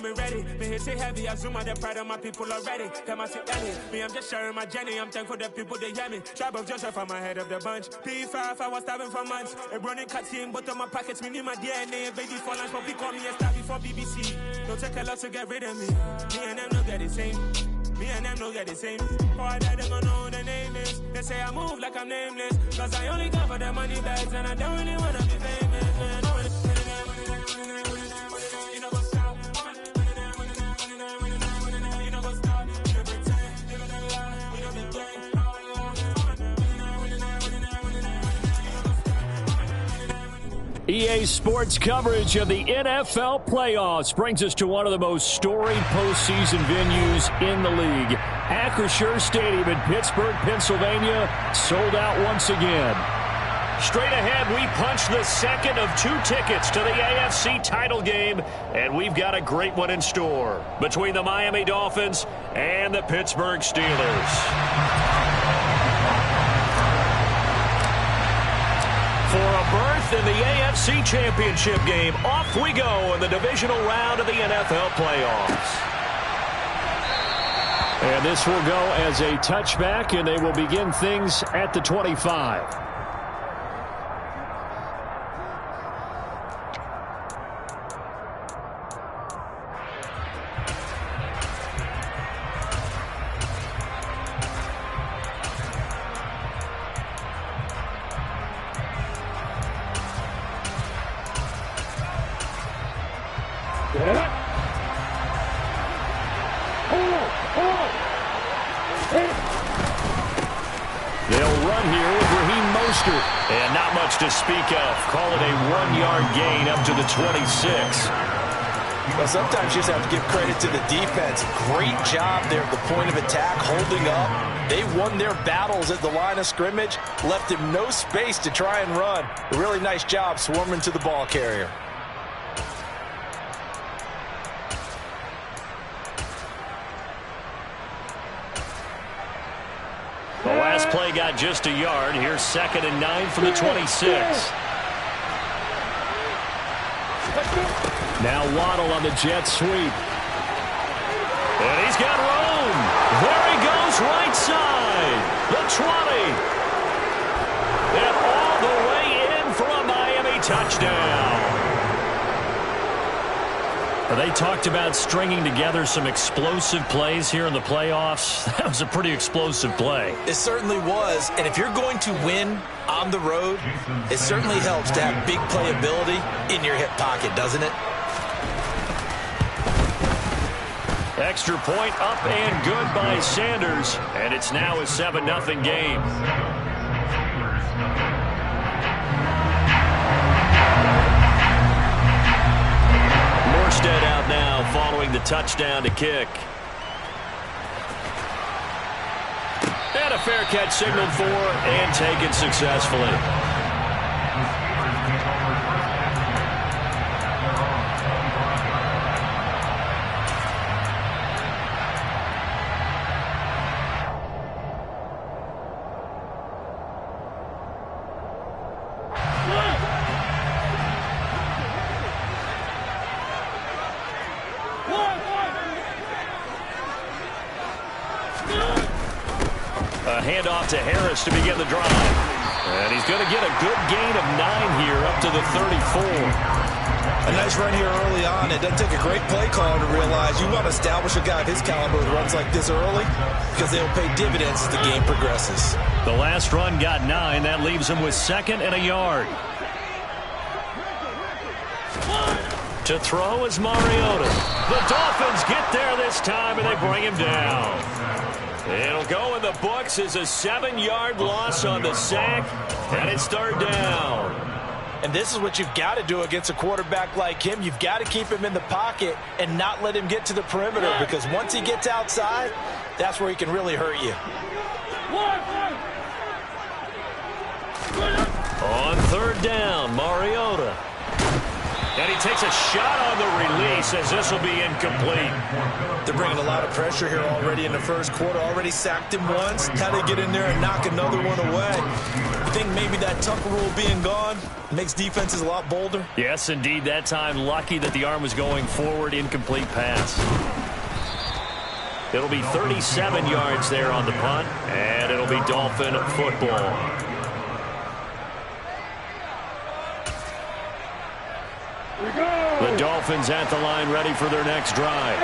me ready. Me hit it heavy, I zoom out the pride of my people already. Come on, sit Ellie. Me, I'm just sharing my journey. I'm thankful the people, they hear me. Tribe of Joseph, I'm ahead of the bunch. P5, I was starving for months. A running cut in both of my pockets. Me need my DNA. Baby for lunch, but we call me a star before BBC. Don't take a lot to get rid of me. Me and them don't get the same. Me and them don't get the same. For I die, they gon' know who the name is. They say I move like I'm nameless. Cause I only come for the money bags. And I don't really wanna be famous. EA Sports coverage of the NFL playoffs brings us to one of the most storied postseason venues in the league. Acrisure Stadium in Pittsburgh, Pennsylvania, sold out once again. Straight ahead, we punch the second of 2 tickets to the AFC title game, and we've got a great one in store between the Miami Dolphins and the Pittsburgh Steelers. For a berth in the AFC Championship game, off we go in the divisional round of the NFL playoffs. And this will go as a touchback, and they will begin things at the 25. And not much to speak of. Call it a 1-yard gain up to the 26. Well, sometimes you just have to give credit to the defense. Great job there at the point of attack, holding up. They won their battles at the line of scrimmage, left him no space to try and run. A really nice job swarming to the ball carrier. The last play got just a yard. Here's 2nd and 9 from the 26. Now Waddle on the jet sweep. And he's got room. There he goes, right side. The 20. And all the way in for a Miami touchdown. They talked about stringing together some explosive plays here in the playoffs. That was a pretty explosive play. It certainly was. And if you're going to win on the road, it certainly helps to have big playability in your hip pocket, doesn't it? Extra point up and good by Sanders. And it's now a 7-0 game. Morstead out now following the touchdown to kick. And a fair catch signaled for and taken successfully. Handoff to Harris to begin the drive. And he's going to get a good gain of 9 here up to the 34. A nice run here early on. It doesn't take a great play caller to realize you want to establish a guy of his caliber who runs like this early because they'll pay dividends as the game progresses. The last run got 9. That leaves him with 2nd and a yard. To throw is Mariota. The Dolphins get there this time and they bring him down. It'll go in the books as a 7-yard loss on the sack, and it's 3rd down. And this is what you've got to do against a quarterback like him. You've got to keep him in the pocket and not let him get to the perimeter, because once he gets outside, that's where he can really hurt you. On 3rd down, Mariota. And he takes a shot on the release as this will be incomplete. They're bringing a lot of pressure here already in the first quarter. Already sacked him once. How to get in there and knock another one away. I think maybe that Tucker rule being gone makes defenses a lot bolder. Yes, indeed. That time, lucky that the arm was going forward. Incomplete pass. It'll be 37 yards there on the punt, and it'll be Dolphin football. The Dolphins at the line ready for their next drive.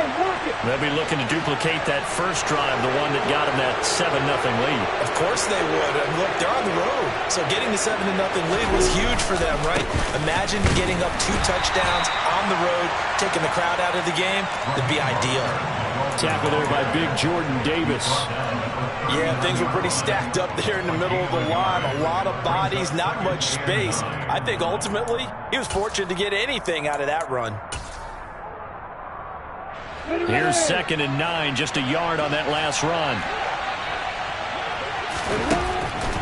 They'll be looking to duplicate that first drive, the one that got them that 7-0 lead. Of course they would. And look, they're on the road. So getting the 7-0 lead was huge for them, right? Imagine getting up 2 touchdowns on the road, taking the crowd out of the game. That'd be ideal. Tackle there by big Jordan Davis. Yeah, things were pretty stacked up there in the middle of the line. A lot of bodies, not much space. I think ultimately he was fortunate to get anything out of that run. Here's 2nd and 9, just a yard on that last run.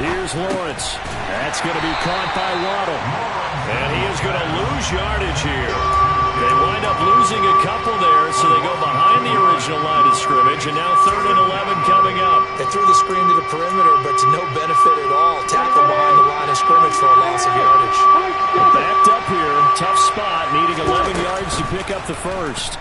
Here's Lawrence. That's going to be caught by Waddle. And he is going to lose yardage here. They wind up losing a couple there, so they go behind the original line of scrimmage, and now 3rd and 11 coming up. They threw the screen to the perimeter, but to no benefit at all. Tackle behind the line of scrimmage for a loss of yardage. Backed up here, tough spot, needing 11 yards to pick up the first.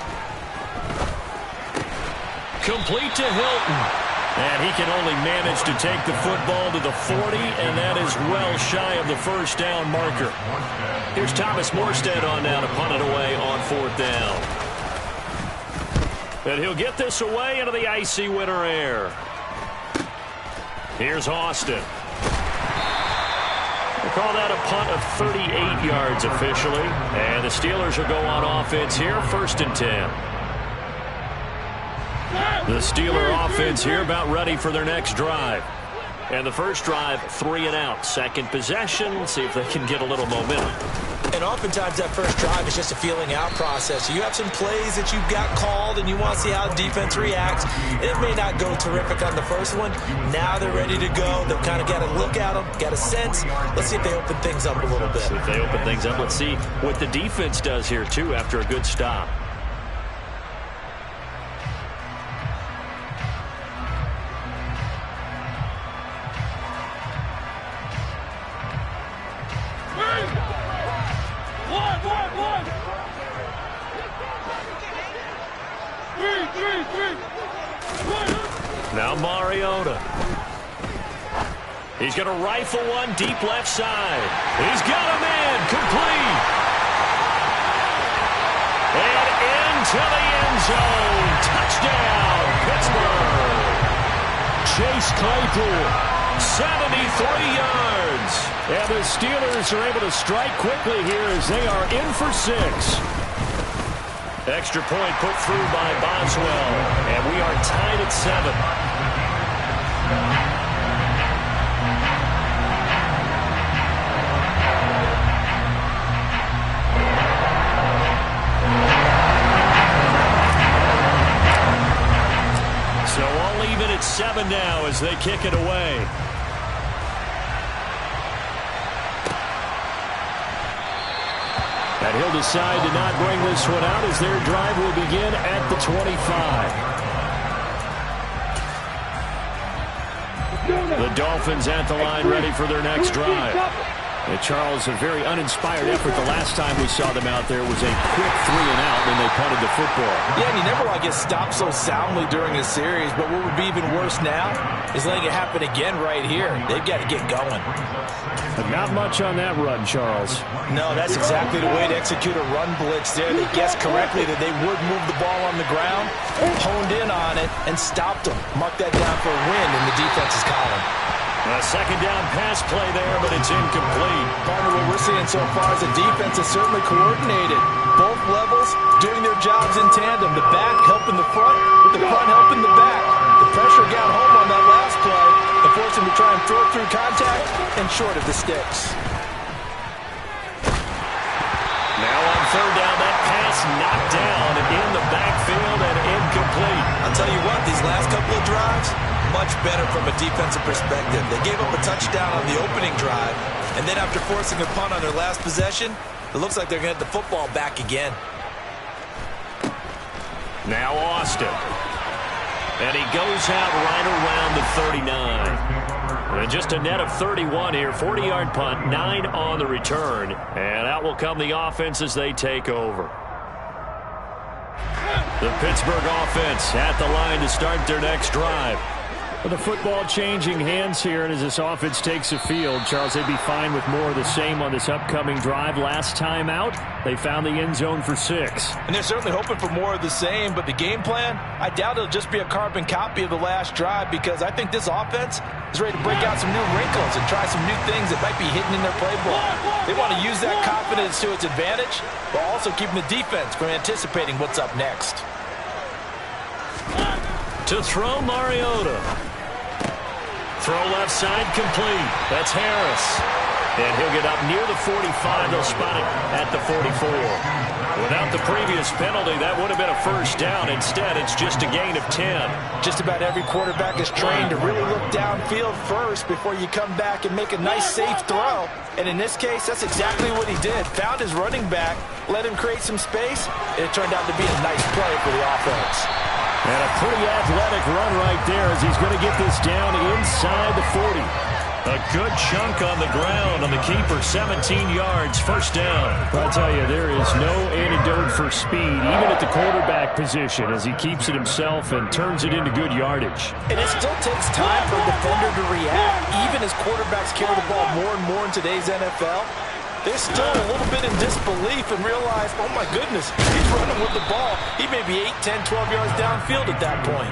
Complete to Hilton. And he can only manage to take the football to the 40, and that is well shy of the first down marker. Here's Thomas Morstead on now to punt it away on 4th down. And he'll get this away into the icy winter air. Here's Austin. We'll call that a punt of 38 yards officially. And the Steelers will go on offense here, 1st and 10. The Steeler offense here about ready for their next drive. And the first drive, 3 and out. Second possession, see if they can get a little momentum. And oftentimes that first drive is just a feeling out process. You have some plays that you've got called and you want to see how the defense reacts. It may not go terrific on the first one. Now they're ready to go. They've kind of got to look at them, got a sense. Let's see if they open things up a little bit. See if they open things up. Let's see what the defense does here, too, after a good stop. Now Mariota. He's going to rifle one deep left side. He's got a man complete. And into the end zone. Touchdown, Pittsburgh. Chase Claypool, 73 yards. And the Steelers are able to strike quickly here as they are in for 6. Extra point put through by Boswell. And we are tied at 7. So all even at 7 now as they kick it away. And he'll decide to not bring this one out as their drive will begin at the 25. The Dolphins at the line ready for their next drive. And Charles, a very uninspired effort. The last time we saw them out there was a quick 3 and out when they punted the football. Yeah, and you never want to get stopped so soundly during a series, but what would be even worse now is letting it happen again right here. They've got to get going. But not much on that run, Charles. No, that's exactly the way to execute a run blitz there. They guessed correctly that they would move the ball on the ground, honed in on it, and stopped them. Mark that down for a win in the defense's column. A second down pass play there, but it's incomplete. Partner, what we're seeing so far is the defense is certainly coordinated. Both levels doing their jobs in tandem. The back helping the front, with the front helping the back. The pressure got home on that last play and forced him to try and throw through contact and short of the sticks. Now on 3rd down, that pass knocked down in the backfield and incomplete. I'll tell you what, these last couple of drives, much better from a defensive perspective. They gave up a touchdown on the opening drive, and then after forcing a punt on their last possession, It looks like they're going to get the football back again. Now Austin. And he goes out right around the 39. And just a net of 31 here. 40-yard punt, 9 on the return. And out will come the offense as they take over. The Pittsburgh offense at the line to start their next drive. With the football changing hands here, and as this offense takes the field, Charles, they'd be fine with more of the same on this upcoming drive. Last time out, they found the end zone for 6. And they're certainly hoping for more of the same, but the game plan, I doubt it'll just be a carbon copy of the last drive, because I think this offense is ready to break out some new wrinkles and try some new things that might be hidden in their playbook. They want to use that confidence to its advantage, but also keeping the defense from anticipating what's up next. To throw, Mariota. Throw left side complete. That's Harris. And he'll get up near the 45. They'll spot it at the 44. Without the previous penalty, that would have been a first down. Instead, it's just a gain of 10. Just about every quarterback is trained to really look downfield first before you come back and make a nice, safe throw. And in this case, that's exactly what he did. Found his running back, let him create some space, and it turned out to be a nice play for the offense. And a pretty athletic run right there as he's going to get this down inside the 40. A good chunk on the ground on the keeper, 17 yards, first down. I'll tell you, there is no antidote for speed, even at the quarterback position, as he keeps it himself and turns it into good yardage. And it still takes time for a defender to react. Even as quarterbacks carry the ball more and more in today's NFL, they're still a little bit in disbelief and realize, oh my goodness, he's running with the ball. He may be 8, 10, 12 yards downfield at that point.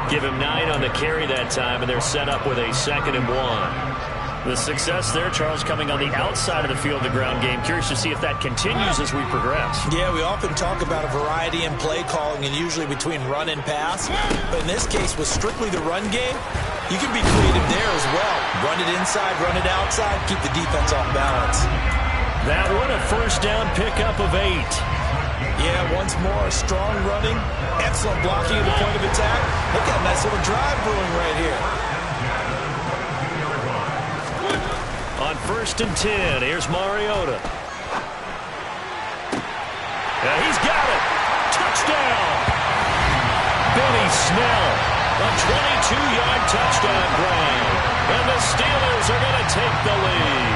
Give him 9 on the carry that time, and they're set up with a 2nd and 1. The success there, Charles, coming on the outside of the field, the ground game. Curious to see if that continues as we progress. Yeah, we often talk about a variety in play calling and usually between run and pass. But in this case, with strictly the run game, you can be creative there as well. Run it inside, run it outside, keep the defense off balance. That one a first down pickup of 8. Yeah, once more, strong running, excellent blocking at the point of attack. Look at a nice little drive brewing right here. On 1st and 10, here's Mariota. He's got it. Touchdown. Benny Snell, a 22-yard touchdown grab. And the Steelers are going to take the lead.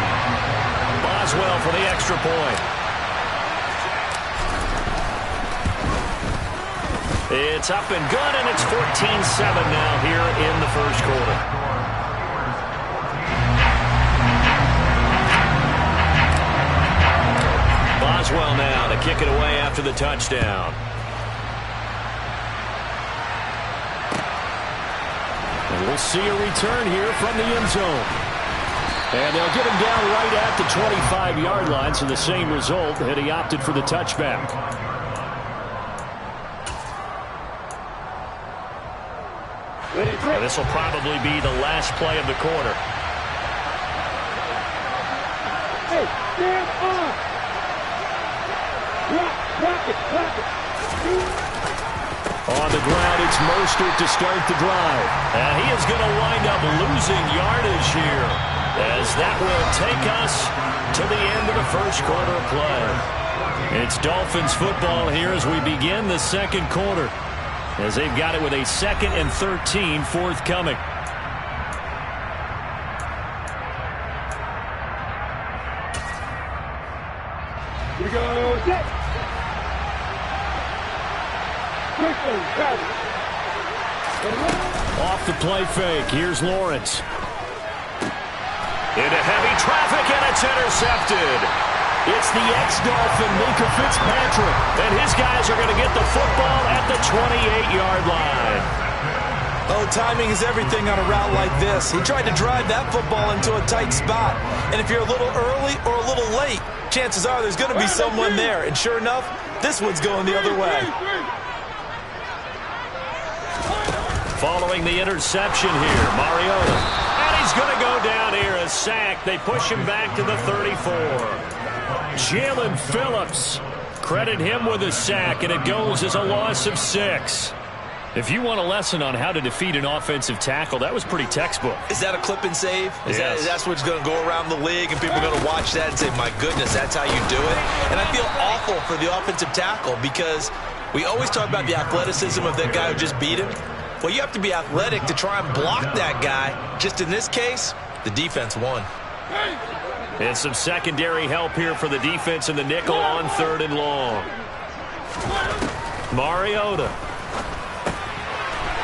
Boswell for the extra point. It's up and good, and it's 14-7 now here in the first quarter. Boswell now to kick it away after the touchdown. And we'll see a return here from the end zone. And they'll get him down right at the 25-yard line, so the same result, and he opted for the touchback. And this will probably be the last play of the quarter. Hey, stand up! Rock it. On the ground, it's Mostert to start the drive. And he is going to wind up losing yardage here, as that will take us to the end of the first quarter of play. It's Dolphins football here as we begin the second quarter, as they've got it with a 2nd and 13 forthcoming. Here we go. Set. Off the play fake, here's Lawrence. Into heavy traffic, and it's intercepted. It's the ex-Dolphin, Minka Fitzpatrick, and his guys are going to get the football at the 28-yard line. Oh, timing is everything on a route like this. He tried to drive that football into a tight spot. And if you're a little early or a little late, chances are there's going to be someone there. And sure enough, this one's going the other way. Following the interception here, Mariota. And he's going to go down here, a sack. They push him back to the 34. Jalen Phillips, credit him with a sack, and it goes as a loss of 6. If you want a lesson on how to defeat an offensive tackle, that was pretty textbook. Is that a clip and save? Yes. That's what's going to go around the league, and people are going to watch that and say, my goodness, that's how you do it? And I feel awful for the offensive tackle because we always talk about the athleticism of that guy who just beat him. Well, you have to be athletic to try and block that guy. Just in this case, the defense won. And some secondary help here for the defense in the nickel on 3rd and long. Mariota.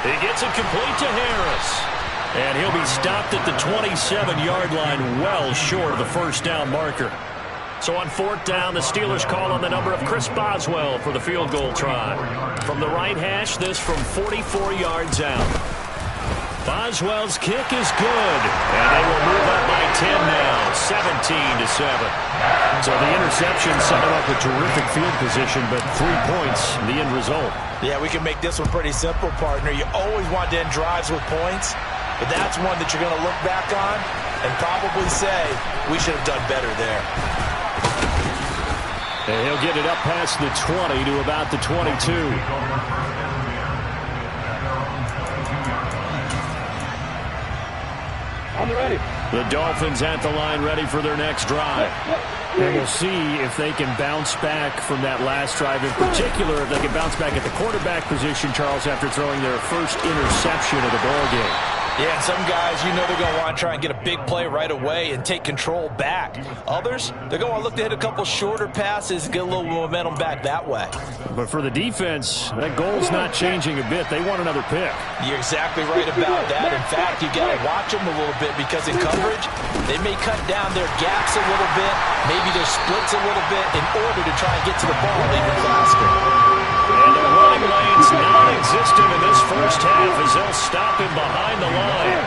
He gets it complete to Harris. And he'll be stopped at the 27-yard line, well short of the first down marker. So on 4th down, the Steelers call on the number of Chris Boswell for the field goal try. From the right hash, this from 44 yards out. Boswell's kick is good. And they will move up by 10 now, 17-7. So the interception set him up with terrific field position, but 3 points, the end result. Yeah, we can make this one pretty simple, partner. You always want to end drives with points, but that's one that you're going to look back on and probably say, we should have done better there. And he'll get it up past the 20 to about the 22. I'm ready. The Dolphins at the line, ready for their next drive. And we'll see if they can bounce back from that last drive. In particular, if they can bounce back at the quarterback position, Charles, after throwing their first interception of the ballgame. Yeah, and some guys, you know they're going to want to try and get a big play right away and take control back. Others, they're going to look to hit a couple shorter passes and get a little momentum back that way. But for the defense, that goal's not changing a bit. They want another pick. You're exactly right about that. In fact, you got to watch them a little bit because in coverage, they may cut down their gaps a little bit, maybe their splits a little bit in order to try and get to the ball even faster. And the running lane's non-existent in this first half as they'll stop him behind the line.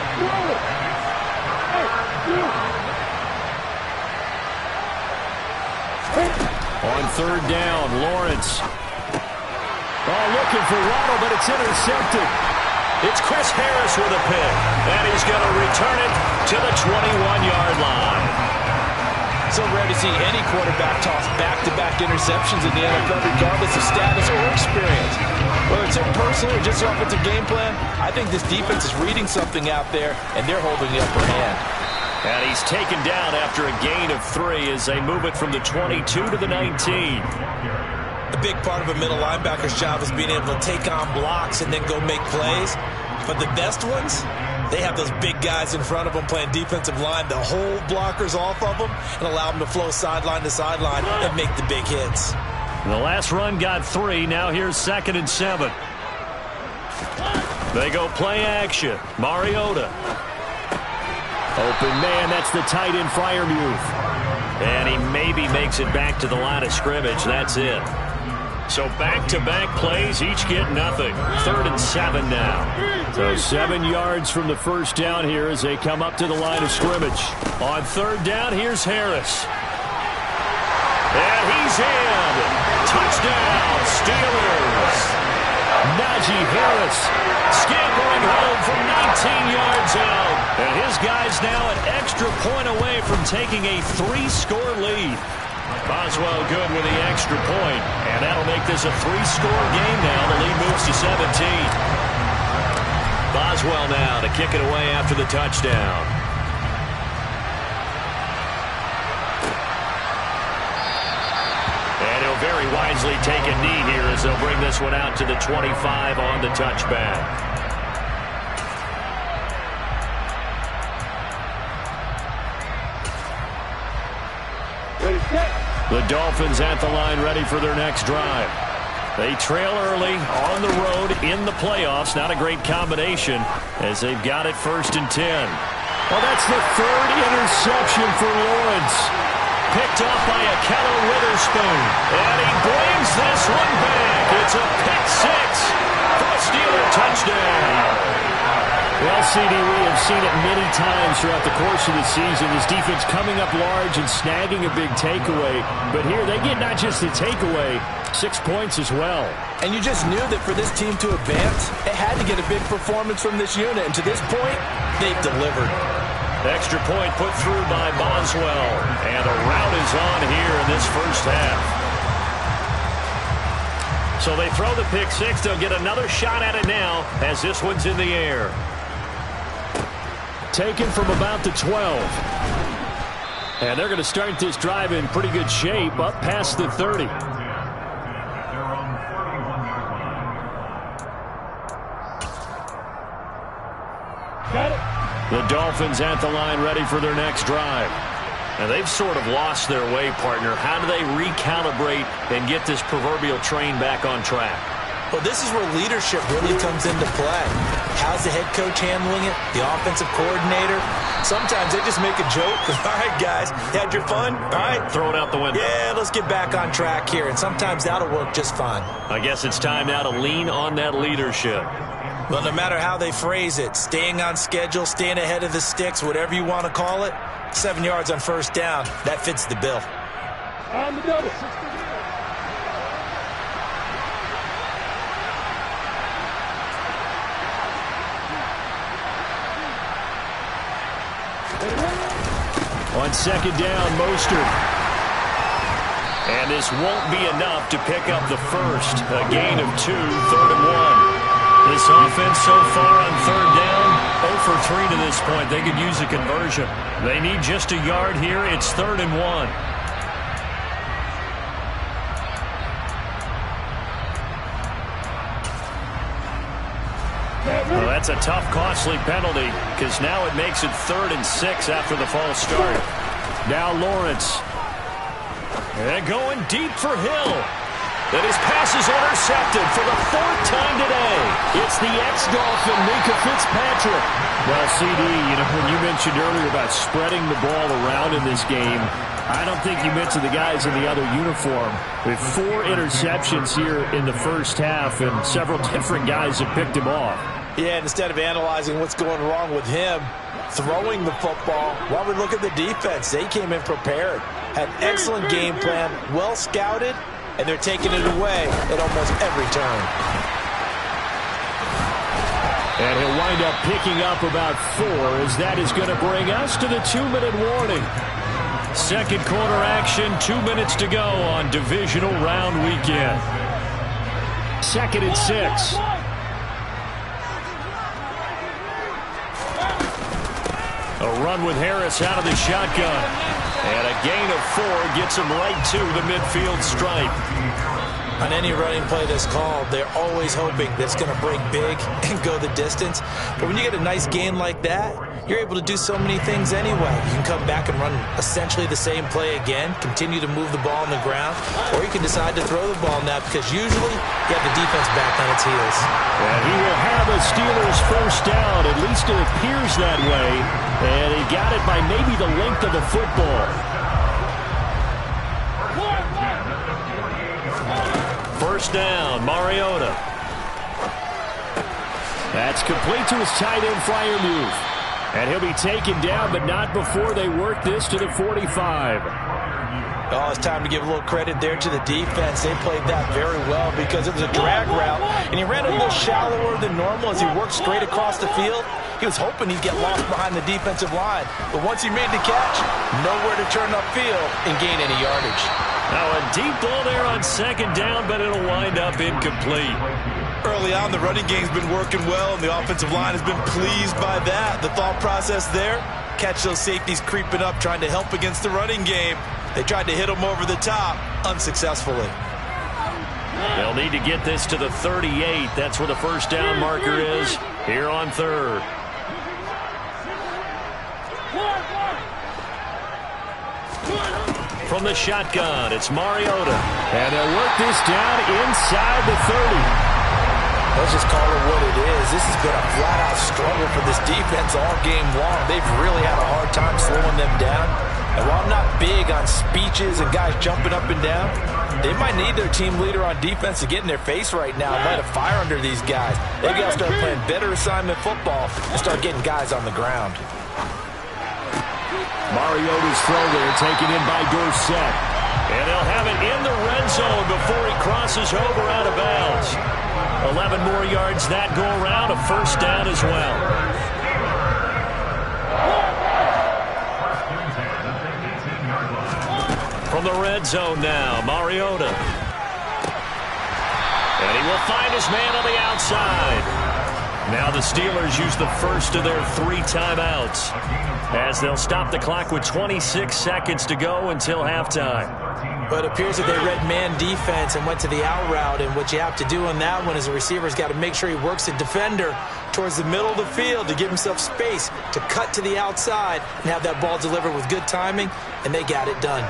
On 3rd down, Lawrence. Oh, looking for Waddle, but it's intercepted. It's Chris Harris with a pick, and he's going to return it to the 21-yard line. So rare to see any quarterback toss back-to-back interceptions in the NFL, regardless of status or experience. Whether it's him personally or just the offensive game plan, I think this defense is reading something out there, and they're holding the upper hand. And he's taken down after a gain of 3 as they move it from the 22 to the 19. A big part of a middle linebacker's job is being able to take on blocks and then go make plays. But the best ones, they have those big guys in front of them playing defensive line to hold blockers off of them and allow them to flow sideline to sideline and make the big hits. The last run got 3. Now here's 2nd and 7. They go play action. Mariota. Open man, that's the tight end Freiermuth. And he maybe makes it back to the line of scrimmage. That's it. So back-to-back plays, each get nothing. 3rd and 7 now. So 7 yards from the first down here as they come up to the line of scrimmage. On 3rd down, here's Harris. And he's in. Touchdown, Steelers. Najee Harris scampering home from 19 yards out. And his guy's now an extra point away from taking a 3-score lead. Boswell good with the extra point, and that'll make this a 3-score game now. The lead moves to 17. Boswell now to kick it away after the touchdown. And he'll very wisely take a knee here as they'll bring this one out to the 25 on the touchback. The Dolphins at the line ready for their next drive. They trail early on the road in the playoffs. Not a great combination as they've got it 1st and 10. Well, that's the 3rd interception for Lawrence. Picked off by Akello Witherspoon. And he brings this one back. It's a pick 6 for a Steeler touchdown. Well, CD, we have seen it many times throughout the course of the season. This defense coming up large and snagging a big takeaway. But here they get not just the takeaway, 6 points as well. And you just knew that for this team to advance, it had to get a big performance from this unit. And to this point, they've delivered. Extra point put through by Boswell. And a rout is on here in this first half. So they throw the pick six. They'll get another shot at it now as this one's in the air. Taken from about the 12. And they're going to start this drive in pretty good shape up past the 30. Got it. The Dolphins at the line ready for their next drive. And they've sort of lost their way, partner. How do they recalibrate and get this proverbial train back on track? Well, this is where leadership really comes into play. How's the head coach handling it? The offensive coordinator? Sometimes they just make a joke. All right, guys, you had your fun? All right. Throw it out the window. Yeah, let's get back on track here. And sometimes that'll work just fine. I guess it's time now to lean on that leadership. Well, no matter how they phrase it, staying on schedule, staying ahead of the sticks, whatever you want to call it, 7 yards on first down, that fits the bill. On the double. On second down, Mostert. And this won't be enough to pick up the first. A gain of 2, 3rd and 1. This offense so far on third down, 0 for 3 to this point. They could use a conversion. They need just a yard here. It's 3rd and 1. Well, that's a tough, costly penalty because now it makes it 3rd and 6 after the false start. Now Lawrence. And going deep for Hill. And his pass is intercepted for the 4th time today. It's the ex-Dolphin, Minka Fitzpatrick. Well, CD, when you mentioned earlier about spreading the ball around in this game, I don't think you mentioned the guys in the other uniform. With 4 interceptions here in the first half, and several different guys have picked him off. Yeah, and instead of analyzing what's going wrong with him, throwing the football, while we look at the defense, they came in prepared. Had an excellent game plan, well scouted, and they're taking it away at almost every turn. And he'll wind up picking up about 4, as that is going to bring us to the 2-minute warning. Second quarter action, 2 minutes to go on Divisional Round weekend. 2nd and 6. A run with Harris out of the shotgun. And a gain of 4 gets him right to the midfield stripe. On any running play that's called, they're always hoping that it's going to break big and go the distance. But when you get a nice gain like that, you're able to do so many things anyway. You can come back and run essentially the same play again, continue to move the ball on the ground, or you can decide to throw the ball now because usually you have the defense back on its heels. And he will have a Steelers first down. At least it appears that way. And he got it by maybe the length of the football. First down, Mariota. That's complete to his tight end flyer move. And he'll be taken down, but not before they work this to the 45. Oh, it's time to give a little credit there to the defense. They played that very well because it was a drag route, and he ran a little shallower than normal as he worked straight across the field. He was hoping he'd get lost behind the defensive line, but once he made the catch, nowhere to turn upfield and gain any yardage. Now a deep ball there on second down, but it'll wind up incomplete. Early on, the running game's been working well, and the offensive line has been pleased by that. The thought process there, catch those safeties creeping up, trying to help against the running game. They tried to hit him over the top, unsuccessfully. They'll need to get this to the 38. That's where the first down marker is here on third. From the shotgun, it's Mariota. And they'll work this down inside the 30. Let's just call it what it is. This has been a flat-out struggle for this defense all game long. They've really had a hard time slowing them down. And while I'm not big on speeches and guys jumping up and down, they might need their team leader on defense to get in their face right now and light a fire under these guys. They've got to start playing better assignment football and start getting guys on the ground. Mariota's throw there taken in by Dorsett. And they'll have it in the red zone before he crosses over out of bounds. 11 more yards that go around, a first down as well. From the red zone now, Mariota. And he will find his man on the outside. Now the Steelers use the first of their 3 timeouts as they'll stop the clock with 26 seconds to go until halftime. But it appears that they read man defense and went to the out route, and what you have to do on that one is the receiver's got to make sure he works the defender towards the middle of the field to give himself space to cut to the outside and have that ball delivered with good timing, and they got it done.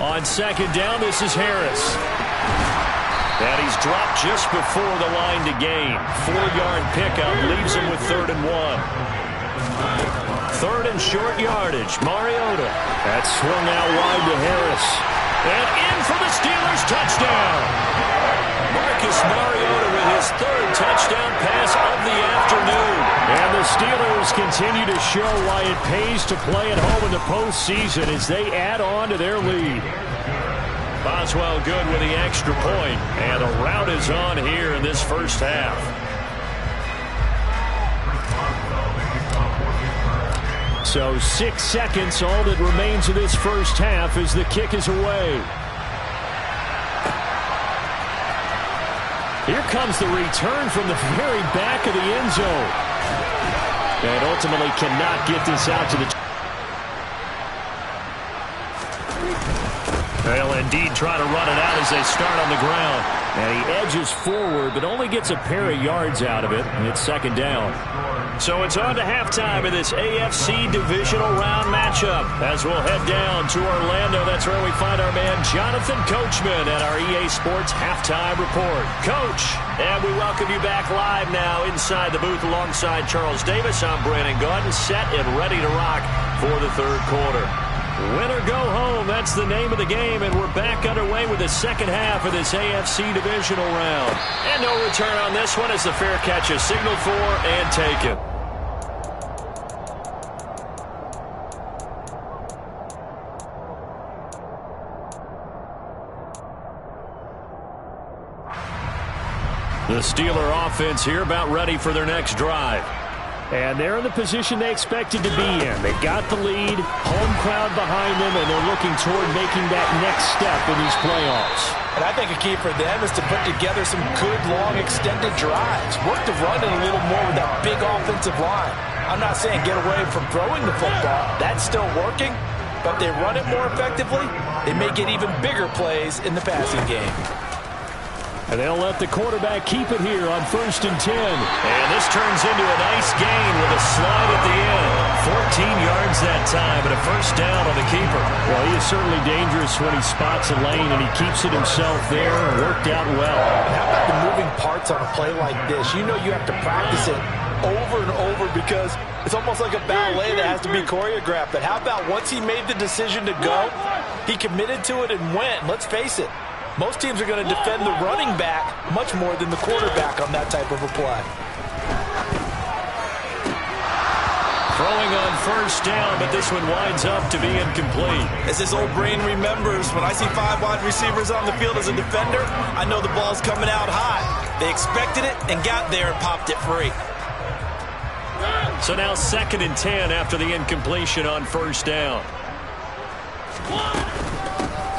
On second down, this is Harris. And he's dropped just before the line to gain. 4-yard pickup leaves him with 3rd and 1. 3rd and short yardage. Mariota. That's swung out wide to Harris. And in for the Steelers touchdown. Marcus Mariota with his 3rd touchdown pass of the afternoon. And the Steelers continue to show why it pays to play at home in the postseason as they add on to their lead. Boswell good with the extra point, and a rout is on here in this first half. So 6 seconds, all that remains of this first half as the kick is away. Here comes the return from the very back of the end zone. And ultimately cannot get this out to the... They'll indeed try to run it out as they start on the ground. And he edges forward, but only gets a pair of yards out of it, and it's 2nd down. So it's on to halftime in this AFC Divisional Round matchup. As we'll head down to Orlando, that's where we find our man Jonathan Coachman at our EA Sports Halftime Report. Coach, and we welcome you back live now inside the booth alongside Charles Davis. I'm Brandon Gaudin, set and ready to rock for the 3rd quarter. Win or go home, that's the name of the game, and we're back underway with the second half of this AFC Divisional Round. And no return on this one as the fair catch is signaled for and taken. The Steeler offense here about ready for their next drive. And they're in the position they expected to be in. They got the lead, home crowd behind them, and they're looking toward making that next step in these playoffs. And I think a key for them is to put together some good, long, extended drives. Work the run in a little more with that big offensive line. I'm not saying get away from throwing the football. That's still working. But if they run it more effectively, they may get even bigger plays in the passing game. And they'll let the quarterback keep it here on 1st and 10. And this turns into a nice gain with a slide at the end. 14 yards that time, and a 1st down on the keeper. Well, he is certainly dangerous when he spots a lane, and he keeps it himself there. Worked out well. And how about the moving parts on a play like this? You know you have to practice it over and over because it's almost like a ballet that has to be choreographed. But how about once he made the decision to go, he committed to it and went. Let's face it. Most teams are going to defend the running back much more than the quarterback on that type of a play. Throwing on 1st down, but this one winds up to be incomplete. As his old brain remembers, when I see 5 wide receivers on the field as a defender, I know the ball's coming out high. They expected it and got there and popped it free. So now 2nd and 10 after the incompletion on 1st down.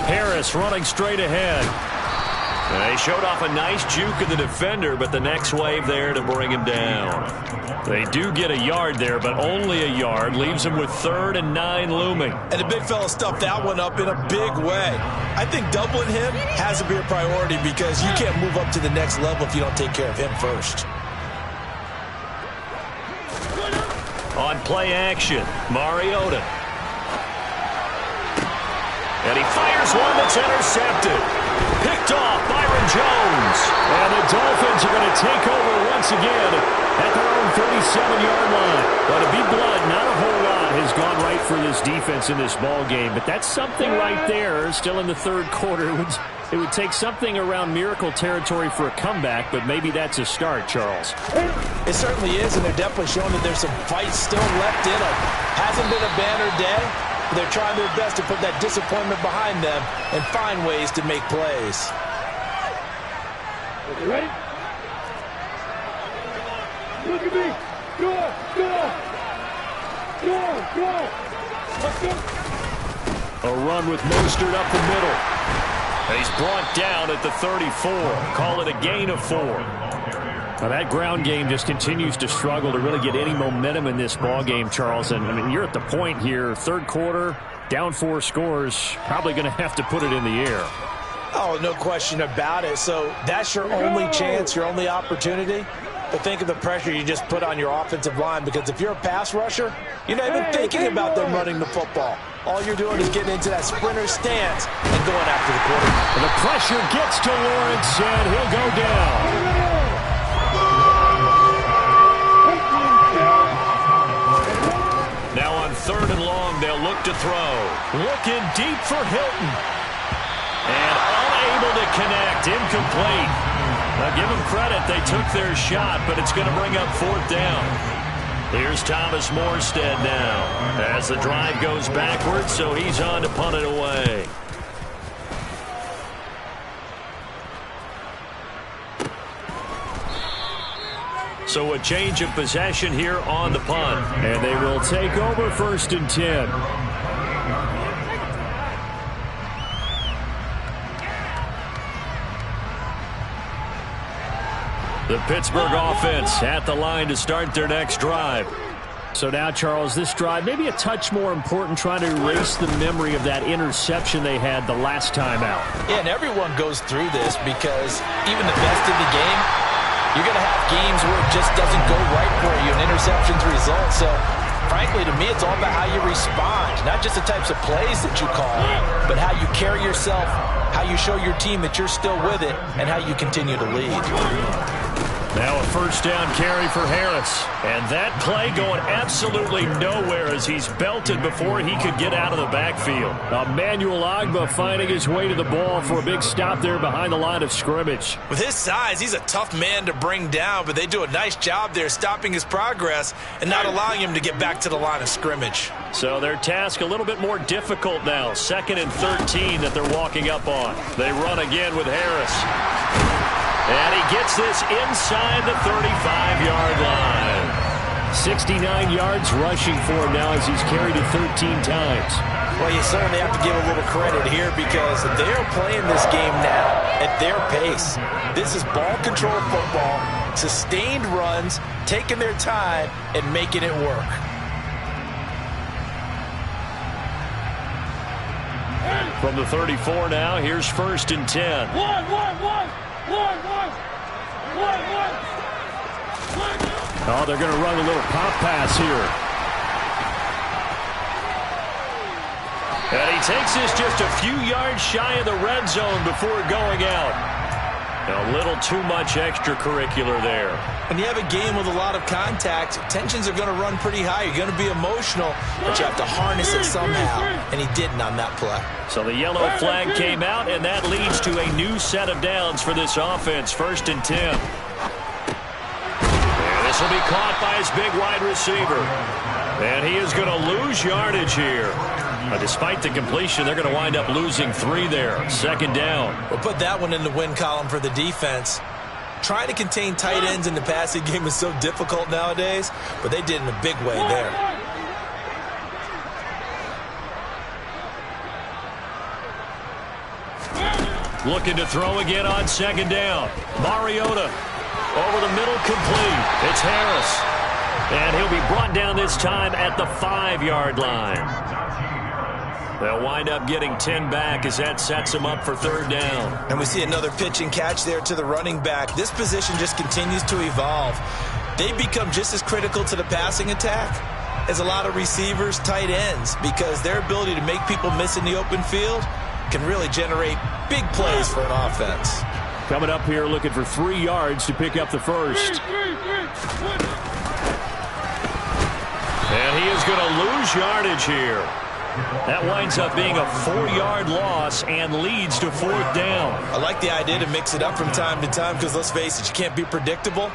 Harris running straight ahead. They showed off a nice juke of the defender, but the next wave there to bring him down. They do get a yard there, but only a yard. Leaves him with 3rd and 9 looming. And the big fella stuffed that one up in a big way. I think doubling him has to be a priority because you can't move up to the next level if you don't take care of him first. On play action, Mariota. And he fires one that's intercepted. Picked off, Byron Jones. And the Dolphins are going to take over once again at their own 37-yard line. But to be blunt, not a whole lot has gone right for this defense in this ball game. But that's something right there, still in the 3rd quarter. It would take something around miracle territory for a comeback, but maybe that's a start, Charles. It certainly is, and they're definitely showing that there's some fight still left in them. Hasn't been a banner day. They're trying their best to put that disappointment behind them and find ways to make plays. You ready? Look at me. Go on, go on. Go on, go on. Let's go. A run with Mostert up the middle. And he's brought down at the 34. Call it a gain of 4. Now that ground game just continues to struggle to really get any momentum in this ball game, Charles. And I mean, you're at the point here, third quarter, down 4 scores, probably going to have to put it in the air. Oh, no question about it. So that's your only chance, your only opportunity. But think of the pressure you just put on your offensive line, because if you're a pass rusher, you're not even thinking about them running the football. All you're doing is getting into that sprinter stance and going after the quarterback. And the pressure gets to Lawrence, and he'll go down. Now on 3rd and long, they'll look to throw. Looking deep for Hilton. And unable to connect. Incomplete. Now give them credit. They took their shot, but it's going to bring up 4th down. Here's Thomas Morstead now as the drive goes backwards, so he's on to punt it away. So a change of possession here on the punt. And they will take over 1st and 10. The Pittsburgh offense at the line to start their next drive. So now, Charles, this drive maybe a touch more important, trying to erase the memory of that interception they had the last time out. Yeah, and everyone goes through this, because even the best in the game, you're going to have games where it just doesn't go right for you, and interceptions result. So, frankly, to me, it's all about how you respond, not just the types of plays that you call, but how you carry yourself, how you show your team that you're still with it, and how you continue to lead. Now a 1st down carry for Harris. And that play going absolutely nowhere as he's belted before he could get out of the backfield. Emmanuel Ogbah finding his way to the ball for a big stop there behind the line of scrimmage. With his size, he's a tough man to bring down, but they do a nice job there stopping his progress and not allowing him to get back to the line of scrimmage. So their task a little bit more difficult now. 2nd and 13 that they're walking up on. They run again with Harris. And he gets this inside the 35-yard line. 69 yards rushing for him now as he's carried it 13 times. Well, you certainly have to give a little credit here, because they're playing this game now at their pace. This is ball control football, sustained runs, taking their time, and making it work. From the 34 now, here's 1st and 10. Oh, they're going to run a little pop pass here. And he takes this just a few yards shy of the red zone before going out. A little too much extracurricular there. When you have a game with a lot of contact, tensions are going to run pretty high. You're going to be emotional, but you have to harness it somehow, and he didn't on that play. So the yellow flag came out, and that leads to a new set of downs for this offense. 1st and 10. And this will be caught by his big wide receiver. And he is going to lose yardage here. Despite the completion, they're going to wind up losing 3 there. 2nd down. We'll put that one in the win column for the defense. Trying to contain tight ends in the passing game is so difficult nowadays, but they did in a big way there. Looking to throw again on 2nd down. Mariota over the middle, complete. It's Harris. And he'll be brought down this time at the 5-yard line. They'll wind up getting 10 back as that sets them up for 3rd down. And we see another pitch and catch there to the running back. This position just continues to evolve. They become just as critical to the passing attack as a lot of receivers, tight ends, because their ability to make people miss in the open field can really generate big plays for an offense. Coming up here looking for 3 yards to pick up the 1st. And he is going to lose yardage here. That winds up being a 4-yard loss and leads to 4th down. I like the idea to mix it up from time to time, because let's face it, you can't be predictable.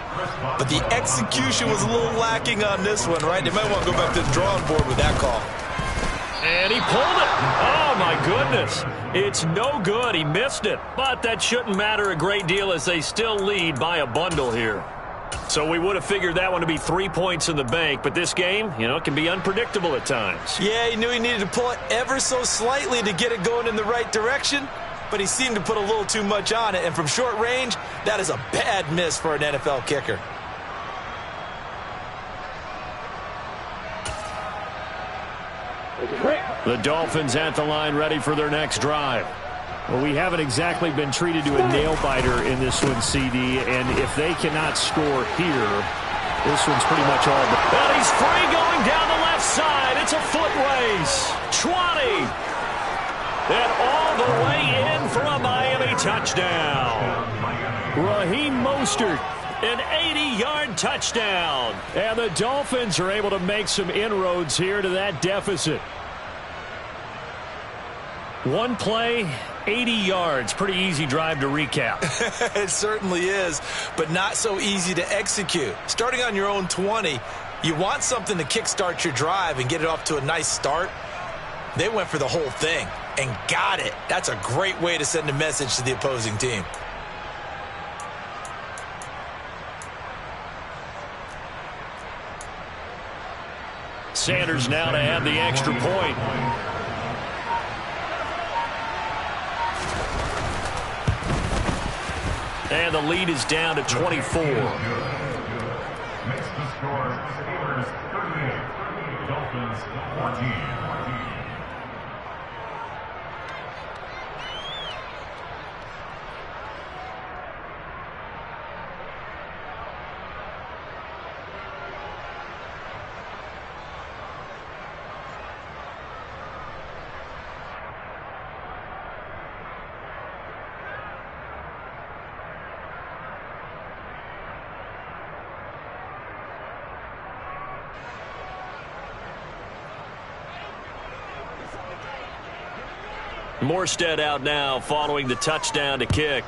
But the execution was a little lacking on this one, right? They might want to go back to the drawing board with that call. And he pulled it. Oh, my goodness. It's no good. He missed it. But that shouldn't matter a great deal as they still lead by a bundle here. So we would have figured that one to be 3 points in the bank, but this game, it can be unpredictable at times. Yeah, he knew he needed to pull it ever so slightly to get it going in the right direction, but he seemed to put a little too much on it, and from short range, that is a bad miss for an NFL kicker. The Dolphins at the line ready for their next drive. Well, we haven't exactly been treated to a nail-biter in this one, CD, and if they cannot score here, this one's pretty much all but. And he's free going down the left side. It's a foot race. 20. And all the way in for a Miami touchdown. Raheem Mostert, an 80-yard touchdown. And the Dolphins are able to make some inroads here to that deficit. One play, 80 yards. Pretty easy drive to recap. It certainly is, but not so easy to execute. Starting on your own 20, you want something to kickstart your drive and get it off to a nice start. They went for the whole thing and got it. That's a great way to send a message to the opposing team. Sanders now to add the extra point. And the lead is down to 24. Makes the score Steelers 38, Dolphins 14. Morstead out now following the touchdown to kick.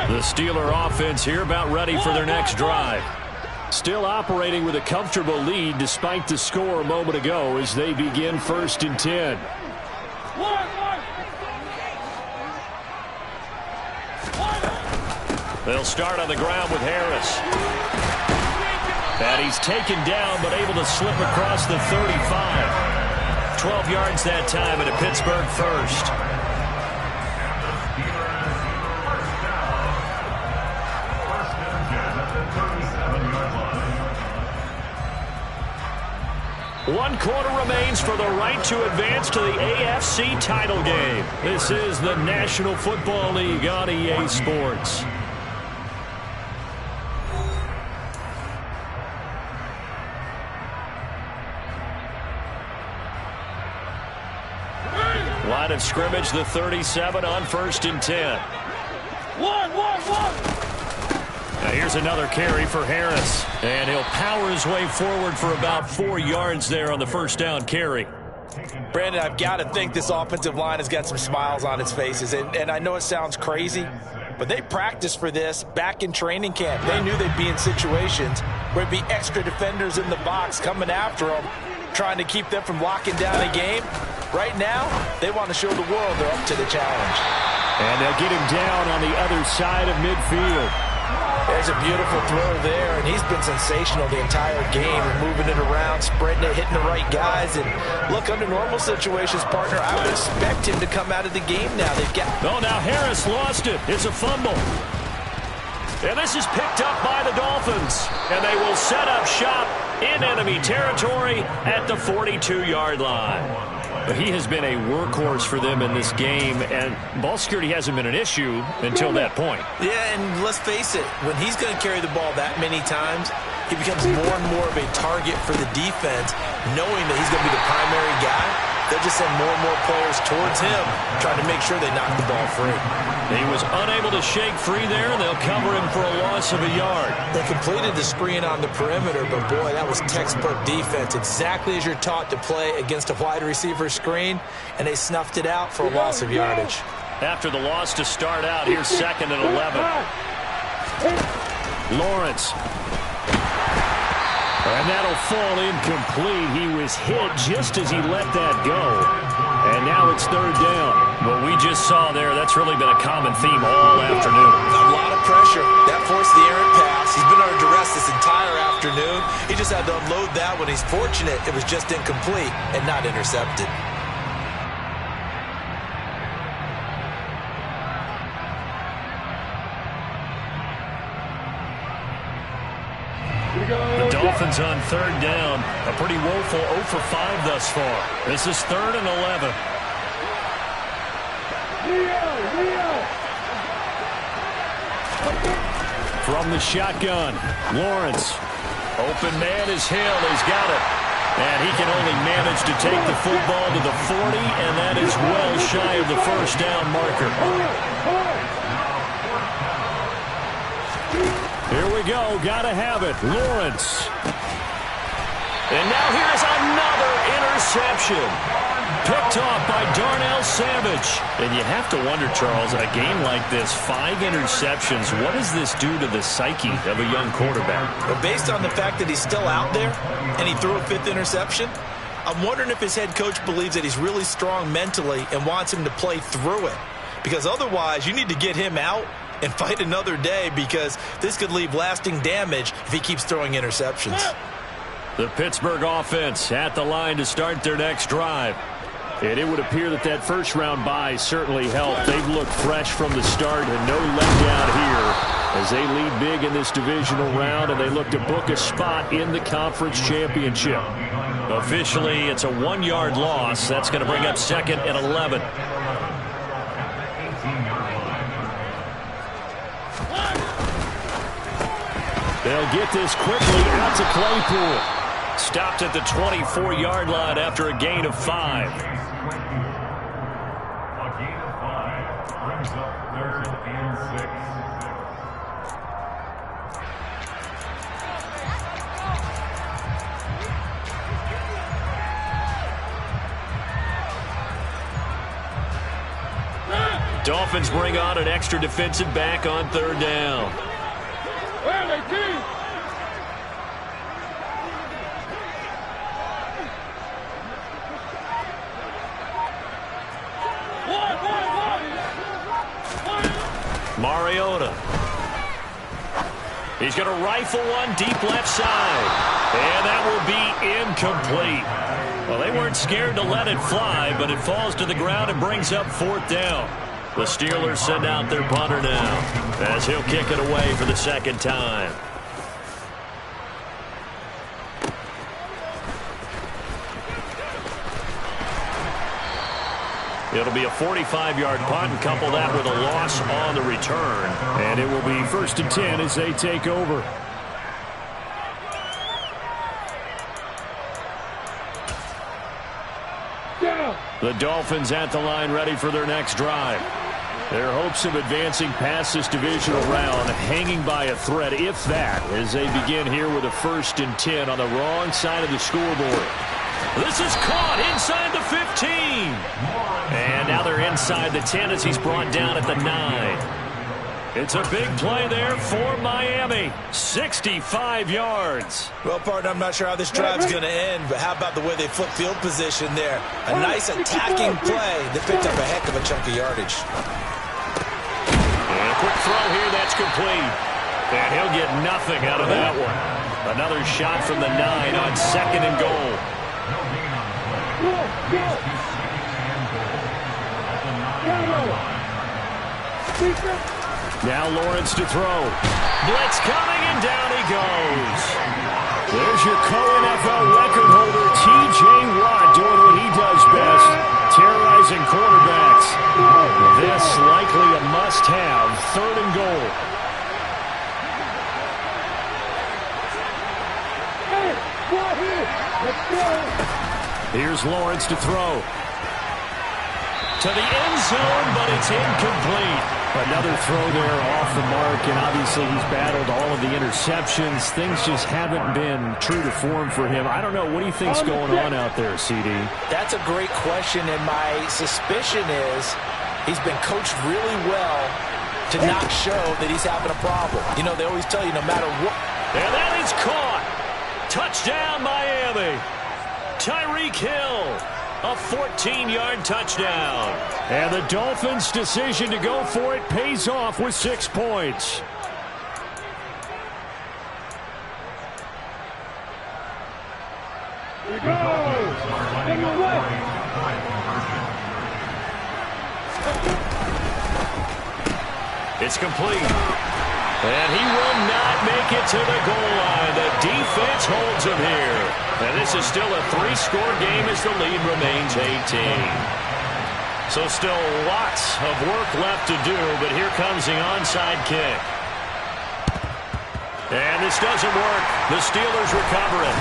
The Steeler offense here about ready for their next drive. Still operating with a comfortable lead despite the score a moment ago as they begin 1st and 10. They'll start on the ground with Harris. And he's taken down but able to slip across the 35. 12 yards that time and a Pittsburgh first. One quarter remains for the right to advance to the AFC title game. This is the National Football League on EA Sports. Line of scrimmage, the 37 on 1st and 10. Now here's another carry for Harris. And he'll power his way forward for about 4 yards there on the first down carry. Brandon, I've got to think this offensive line has got some smiles on its faces. And I know it sounds crazy, but they practiced for this back in training camp. They knew they'd be in situations where there'd be extra defenders in the box coming after them, trying to keep them from locking down a game. Right now, they want to show the world they're up to the challenge. And they'll get him down on the other side of midfield. There's a beautiful throw there, and he's been sensational the entire game, moving it around, spreading it, hitting the right guys. And look, under normal situations, partner, I would expect him to come out of the game now. They've got. Oh, now Harris lost it. It's a fumble. And this is picked up by the Dolphins. And they will set up shop in enemy territory at the 42-yard line. But he has been a workhorse for them in this game, and ball security hasn't been an issue until that point. Yeah, and let's face it, when he's going to carry the ball that many times, he becomes more and more of a target for the defense, knowing that he's going to be the primary guy. they'll just send more and more players towards him, trying to make sure they knock the ball free. He was unable to shake free there, and they'll cover him for a loss of a yard. They completed the screen on the perimeter, but boy, that was textbook defense, exactly as you're taught to play against a wide receiver screen, and they snuffed it out for a loss of yardage. After the loss to start out, here's 2nd and 11. Lawrence. And that'll fall incomplete. He was hit just as he let that go. And now it's 3rd down. What we just saw there, that's really been a common theme all afternoon. A lot of pressure. That forced the errant pass. He's been under duress this entire afternoon. He just had to unload that when he's fortunate it was just incomplete and not intercepted. The Dolphins on 3rd down. A pretty woeful 0 for 5 thus far. This is 3rd and 11. From the shotgun, Lawrence. Open man is Hill. He's got it. And he can only manage to take the football to the 40, and that is well shy of the 1st down marker. Here we go. Got to have it. Lawrence. And now here's another interception. Picked off by Darnell Savage. And you have to wonder, Charles, a game like this, 5 interceptions, what does this do to the psyche of a young quarterback? But based on the fact that he's still out there and he threw a 5th interception, I'm wondering if his head coach believes that he's really strong mentally and wants him to play through it. Because otherwise, you need to get him out and fight another day, because this could leave lasting damage if he keeps throwing interceptions. The Pittsburgh offense at the line to start their next drive. And it would appear that that 1st-round bye certainly helped. They've looked fresh from the start and no letdown here as they lead big in this divisional round, and they look to book a spot in the conference championship. Officially, it's a 1-yard loss. That's going to bring up 2nd and 11. They'll get this quickly out to Claypool. Stopped at the 24-yard line after a gain of 5. A gain of 5 brings up 3rd and 6. Dolphins bring on an extra defensive back on 3rd down. Mariota. He's going to rifle one deep left side. And that will be incomplete. Well, they weren't scared to let it fly, but it falls to the ground and brings up 4th down. The Steelers send out their punter now as he'll kick it away for the 2nd time. It'll be a 45-yard punt, and couple that with a loss on the return. And it will be 1st and 10 as they take over. The Dolphins at the line ready for their next drive. Their hopes of advancing past this divisional round hanging by a thread, if that, as they begin here with a 1st and 10 on the wrong side of the scoreboard. This is caught inside the 15. And now they're inside the 10 as he's brought down at the 9. It's a big play there for Miami. 65 yards. Well, partner, I'm not sure how this drive's going to end, but how about the way they flip field position there? A nice attacking play that picked up a heck of a chunk of yardage. And a quick throw here, that's complete. And he'll get nothing out of that one. Another shot from the 9 on 2nd and goal. Now Lawrence to throw. Blitz coming, and down he goes. There's your co-NFL record holder, T.J. Watt, doing what he does best, terrorizing quarterbacks. This likely a must-have, 3rd and goal. Here's Lawrence to throw. To the end zone, but it's incomplete. Another throw there off the mark, and obviously he's battled all of the interceptions. Things just haven't been true to form for him. I don't know. What do you think's going on out there, CD? That's a great question, and my suspicion is he's been coached really well to not show that he's having a problem. You know, they always tell you no matter what. And that is caught. Touchdown, Miami. Tyreek Hill. A 14-yard touchdown. And the Dolphins' decision to go for it pays off with 6 points. Here we go. It's complete. And he will not make it to the goal line. The defense holds him here. And this is still a 3-score game as the lead remains 18. So still lots of work left to do, but here comes the onside kick. And this doesn't work. The Steelers recover it.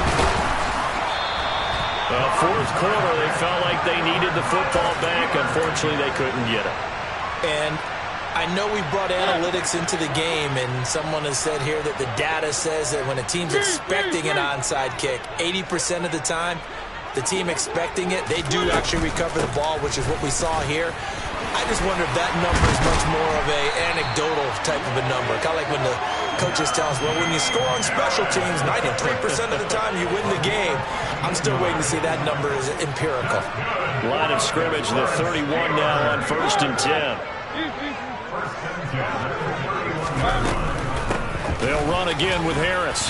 Fourth quarter, they felt like they needed the football back. Unfortunately, they couldn't get it. And I know we brought analytics into the game, and someone has said here that the data says that when a team's expecting an onside kick, 80% of the time, the team expecting it, they do actually recover the ball, which is what we saw here. I just wonder if that number is much more of an anecdotal type of a number. Kind of like when the coaches tell us, well, when you score on special teams, 93% of the time you win the game. I'm still waiting to see that number is empirical. Line of scrimmage, the 31 now on 1st and 10. They'll run again with Harris.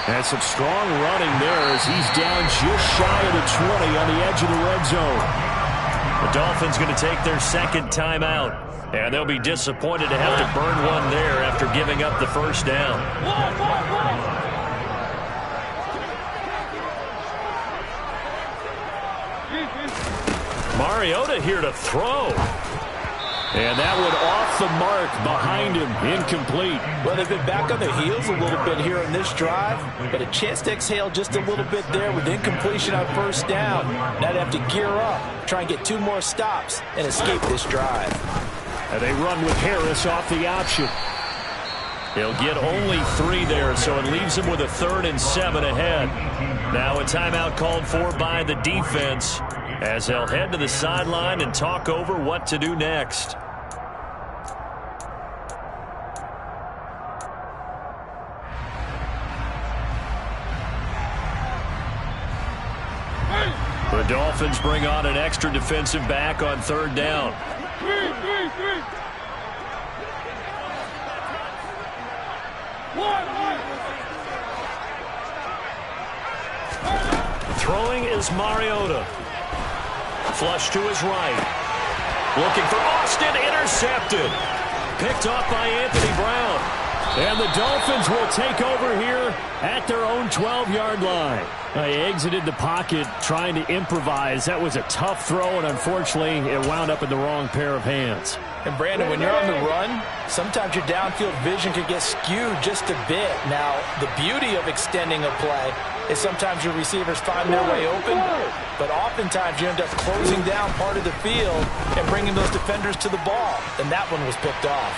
And some strong running there as he's down just shy of the 20 on the edge of the red zone. The Dolphins going to take their second timeout. And they'll be disappointed to have to burn one there after giving up the first down. Mariota here to throw. And that one off the mark behind him, incomplete. Well, they've been back on their heels a little bit here on this drive, but a chance to exhale just a little bit there with incompletion on first down. Now they have to gear up, try and get 2 more stops, and escape this drive. And they run with Harris off the option. They'll get only 3 there, so it leaves them with a 3rd and 7 ahead. Now a timeout called for by the defense as they'll head to the sideline and talk over what to do next. The Dolphins bring on an extra defensive back on 3rd down. Throwing is Mariota. Flush to his right. Looking for Austin. Intercepted. Picked off by Anthony Brown. And the Dolphins will take over here at their own 12-yard line. They exited the pocket trying to improvise. That was a tough throw, and unfortunately, it wound up in the wrong pair of hands. And, Brandon, when you're on the run, sometimes your downfield vision can get skewed just a bit. Now, the beauty of extending a play is sometimes your receivers find their way open, but oftentimes you end up closing down part of the field and bringing those defenders to the ball, and that one was picked off.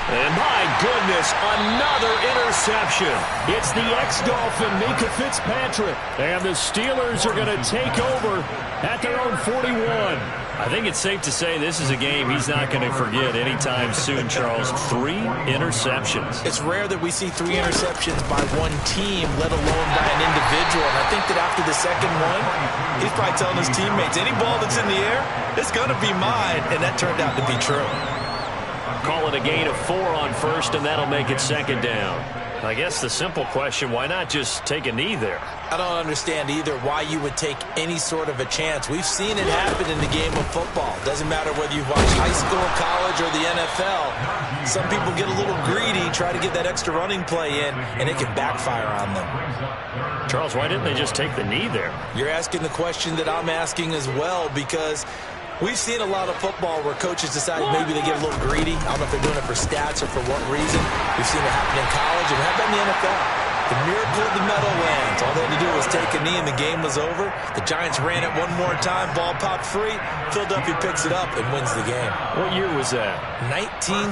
And my goodness, another interception. It's the ex-Dolphin, Mika Fitzpatrick. And the Steelers are going to take over at their own 41. I think it's safe to say this is a game he's not going to forget anytime soon, Charles. 3 interceptions. It's rare that we see 3 interceptions by one team, let alone by an individual. And I think that after the second one, he's probably telling his teammates, any ball that's in the air, it's going to be mine. And that turned out to be true. Call it a gain of 4 on 1st, and that'll make it 2nd down. I guess the simple question, why not just take a knee there? I don't understand either why you would take any sort of a chance. We've seen it happen in the game of football. Doesn't matter whether you've watched high school, college, or the NFL. Some people get a little greedy, try to get that extra running play in, and it can backfire on them. Charles, why didn't they just take the knee there? You're asking the question that I'm asking as well, because we've seen a lot of football where coaches decide maybe they get a little greedy. I don't know if they're doing it for stats or for what reason. We've seen it happen in college and it happened in the NFL. The miracle of the Meadowlands. All they had to do was take a knee and the game was over. The Giants ran it one more time. Ball popped free. Philadelphia picks it up and wins the game. What year was that? 1970.